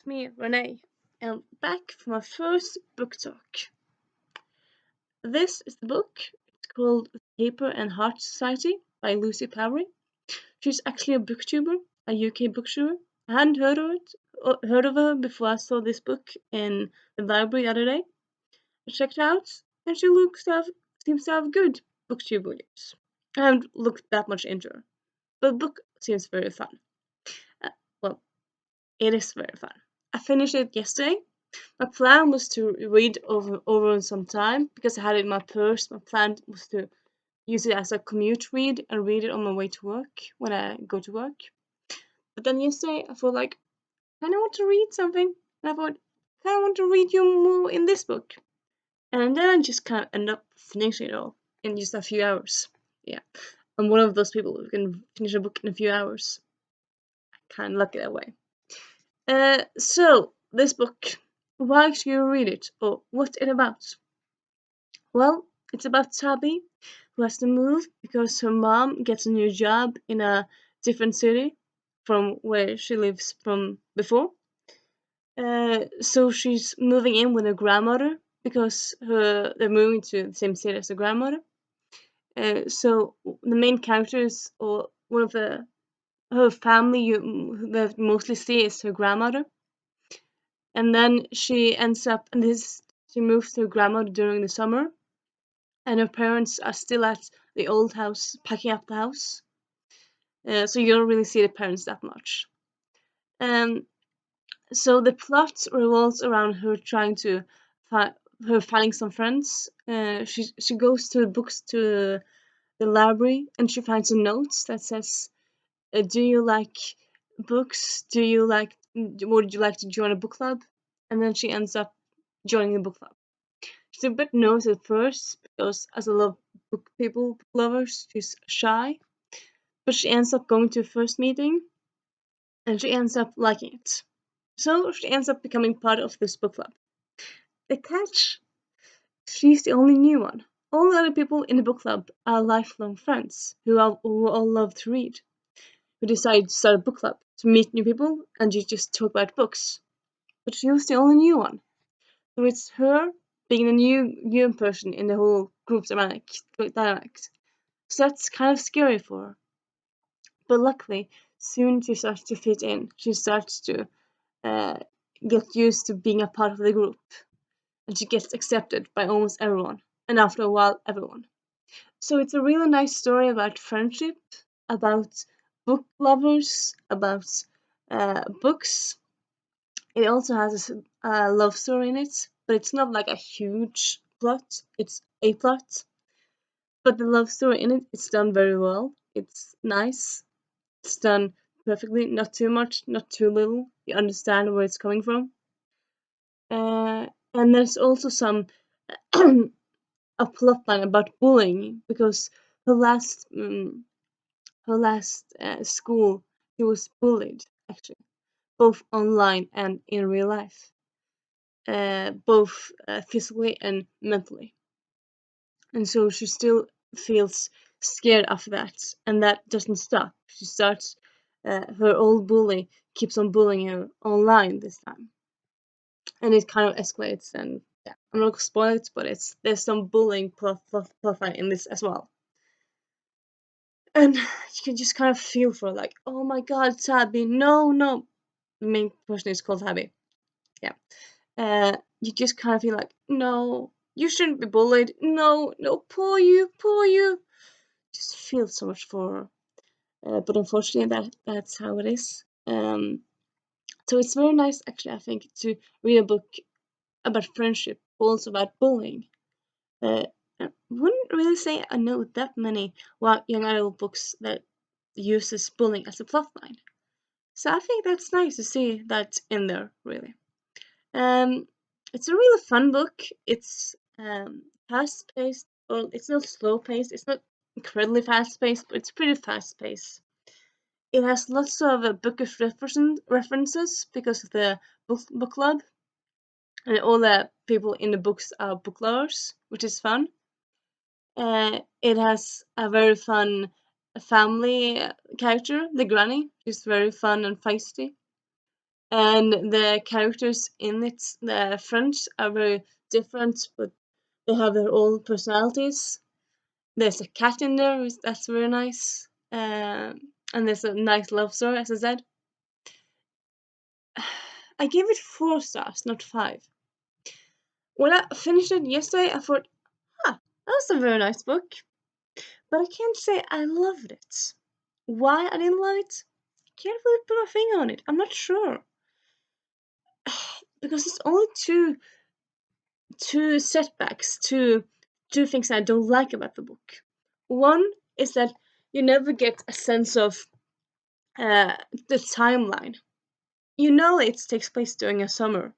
me, Renee, and back for my first book talk. This is the book. It's called Paper and Heart Society by Lucy Powrie. She's actually a booktuber, a UK booktuber. I hadn't heard of her before I saw this book in the library the other day. I checked it out, and seems to have good booktuber reviews. I haven't looked that much into her, but the book seems very fun. Uh, well, it is very fun. I finished it yesterday. My plan was to read over in some time because I had it in my purse. My plan was to use it as a commute read and read it on my way to work when I go to work. But then yesterday I thought like, I kind of want to read something. And I thought, I kind of want to read you more in this book. And then I just kind of end up finishing it all in just a few hours. Yeah, I'm one of those people who can finish a book in a few hours. Kind of lucky that way. So this book, why should you read it, or what's it about? Well, it's about Tabby, who has to move because her mom gets a new job in a different city from where she lives from before. So she's moving in with her grandmother because they're moving to the same city as her grandmother. So the main characters, or one of her family that mostly see is her grandmother. And then she ends up, she moves to her grandmother during the summer, and her parents are still at the old house packing up the house. So you don't really see the parents that much. Um, so the plot revolves around her trying to her finding some friends. She goes to the books to the library and she finds some notes that says, "Do you like books? Would you like to join a book club?" And then she ends up joining the book club. She's a bit nervous at first because, as a lot of book lovers, she's shy. But she ends up going to a first meeting and she ends up liking it. So she ends up becoming part of this book club. The catch, she's the only new one. All the other people in the book club are lifelong friends who all love to read, who decide to start a book club to meet new people and just talk about books. But she was the only new one. So it's her being the new person in the whole group dynamics. So that's kind of scary for her. But luckily, soon she starts to fit in. She starts to uh, get used to being a part of the group. And she gets accepted by almost everyone. And after a while, everyone. So it's a really nice story about friendship, about book lovers, about books. It also has a love story in it, but it's not like a huge plot. It's a plot. But the love story in it is done very well. It's nice. It's done perfectly, not too much, not too little. You understand where it's coming from. And there's also some a plot line about bullying because her last school she was bullied actually, both online and in real life, both physically and mentally, and so she still feels scared after that, and that doesn't stop. She starts her old bully keeps on bullying her online this time, and it kind of escalates. And yeah, I'm not gonna spoil it, but there's some bullying plot line in this as well. And you can just kind of feel for like, oh my god, Tabby, no, no. The main person is called Tabby. Yeah. You just kind of feel like, no, you shouldn't be bullied. No, no, poor you, poor you. Just feel so much for her. But unfortunately, that's how it is. So it's very nice, actually, I think, to read a book about friendship, also about bullying. I wouldn't really say I know that many young adult books that uses bullying as a plotline. So I think that's nice to see that in there, really. Um, it's a really fun book. It's fast paced. Well, it's not slow paced. It's not incredibly fast paced, but it's pretty fast paced. It has lots of bookish references because of the book club, and all the people in the books are book lovers, which is fun. It has a very fun family character, the granny. She's very fun and feisty. and the characters in it, the friends, are very different, but they have their own personalities. There's a cat in there, that's very nice. And there's a nice love story, as I said. I gave it 4 stars, not 5. When I finished it yesterday, I thought, that was a very nice book. But I can't say I loved it. Why I didn't love it? Can't really put a finger on it. I'm not sure. Because it's only two setbacks, two things I don't like about the book. One is that you never get a sense of the timeline. You know it takes place during a summer,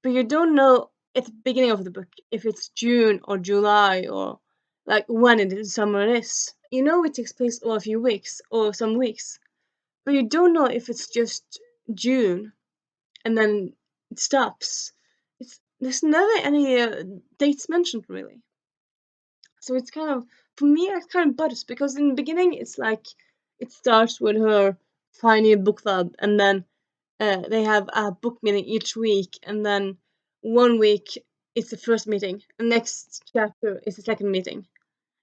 but you don't know at the beginning of the book if it's June or July or like when in the summer it is. You know it takes place over a few weeks or some weeks, but you don't know if it's just June and then it stops. There's never any dates mentioned really. So it's kind of, for me, it's kind of butters because in the beginning it's like it starts with her finding a book club, and then they have a book meeting each week, and then one week it's the first meeting, and next chapter is the second meeting,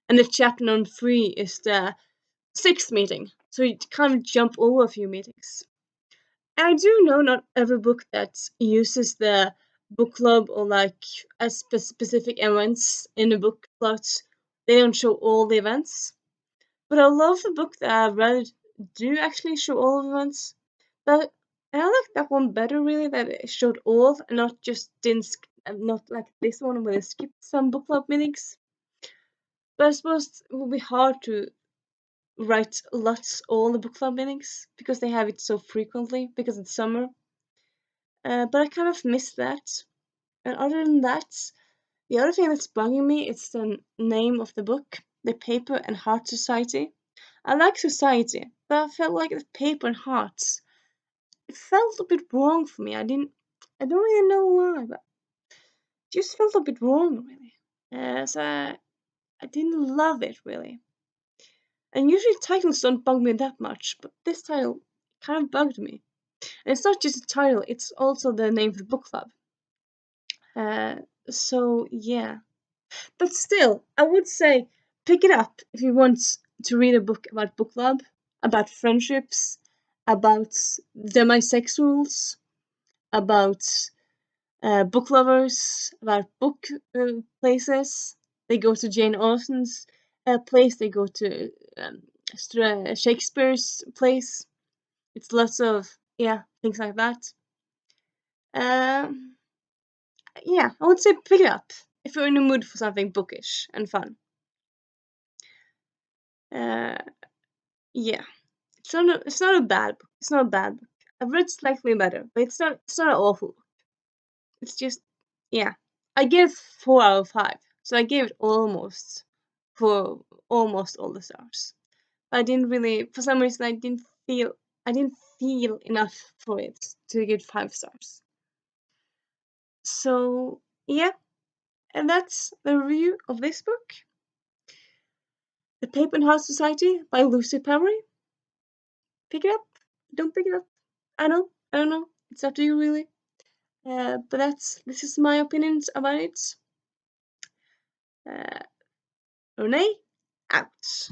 and the chapter number 3 is the 6th meeting. So you kind of jump over a few meetings. I do know not every book that uses the book club or like a specific events in the book plot, they don't show all the events. But I love the book that I've read do actually show all the events. But I like that one better really, that it showed all and not just didn't not like this one where it skipped some book club meetings. But I suppose it would be hard to write lots all the book club meetings because they have it so frequently because it's summer. But I kind of miss that. And other than that, the other thing that's bugging me is the name of the book, The Paper and Heart Society. I like society, but I felt like the paper and hearts. It felt a bit wrong for me. I don't really know why, but it just felt a bit wrong, really. So I didn't love it, really. And usually titles don't bug me that much, but this title kind of bugged me. And it's not just the title, it's also the name of the book club. So yeah. But still, I would say pick it up if you want to read a book about book club, about friendships, about demisexuals, about book lovers, about book places. They go to Jane Austen's place, they go to Shakespeare's place. It's lots of, yeah, things like that. Um, yeah, I would say pick it up if you're in the mood for something bookish and fun. Uh, yeah, it's not a bad book. It's not a bad book. I've read slightly better, but it's not an awful book. It's just, yeah. I gave 4 out of 5, so I gave it for almost all the stars. But I didn't really, for some reason, I didn't feel enough for it to give 5 stars. So yeah, and that's the review of this book, The Paper and Heart Society by Lucy Powrie. Pick it up, don't pick it up. I don't know. It's up to you really. But this is my opinions about it. Uh, Renee, out.